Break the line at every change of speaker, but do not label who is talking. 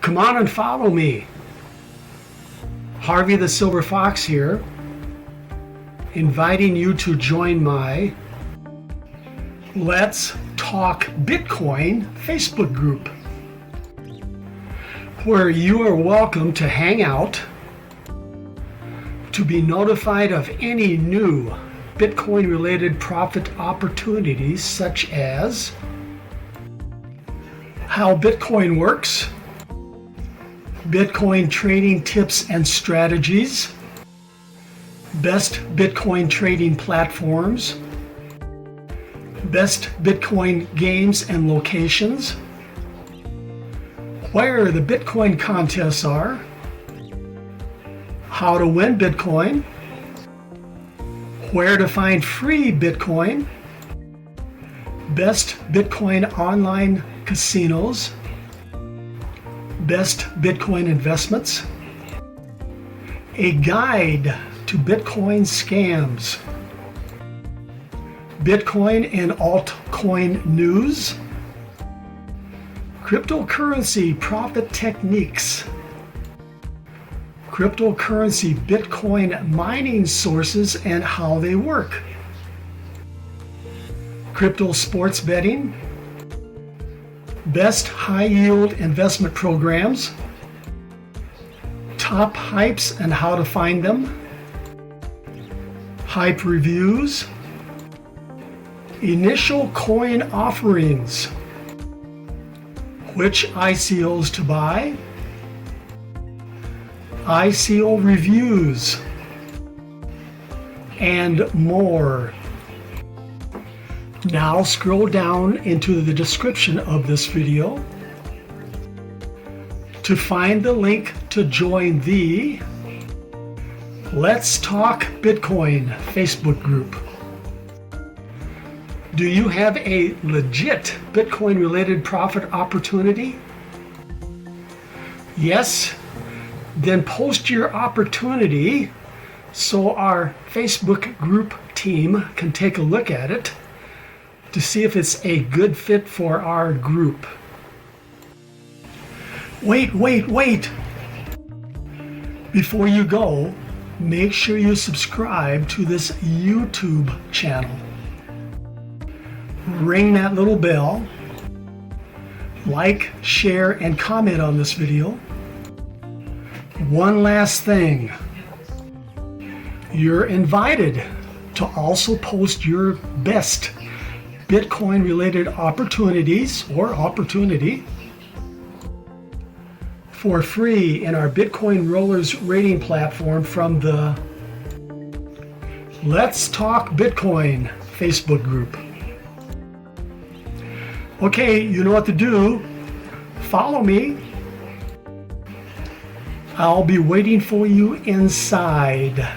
Come on and follow me. Harvey the Silver Fox here, inviting you to join my Let's Talk Bitcoin Facebook group, where you are welcome to hang out, to be notified of any new Bitcoin-related profit opportunities, such as how Bitcoin works, Bitcoin trading tips and strategies, best Bitcoin trading platforms, best Bitcoin games and locations, where the Bitcoin contests are, how to win Bitcoin, where to find free Bitcoin, best Bitcoin online casinos, best Bitcoin investments, a guide to Bitcoin scams, Bitcoin and altcoin news, cryptocurrency profit techniques, cryptocurrency Bitcoin mining sources and how they work, crypto sports betting, best high-yield investment programs, top hypes and how to find them, hype reviews, initial coin offerings, which ICOs to buy, ICO reviews, and more. Now scroll down into the description of this video to find the link to join the Let's Talk Bitcoin Facebook group. Do you have a legit Bitcoin-related profit opportunity? Yes? Then post your opportunity so our Facebook group team can take a look at it to see if it's a good fit for our group. Wait! Before you go, make sure you subscribe to this YouTube channel. Ring that little bell, like, share, and comment on this video. One last thing. You're invited to also post your best Bitcoin-related opportunities or opportunity for free in our Bitcoin Rollers rating platform from the Let's Talk Bitcoin Facebook group. Okay, you know what to do. Follow me. I'll be waiting for you inside.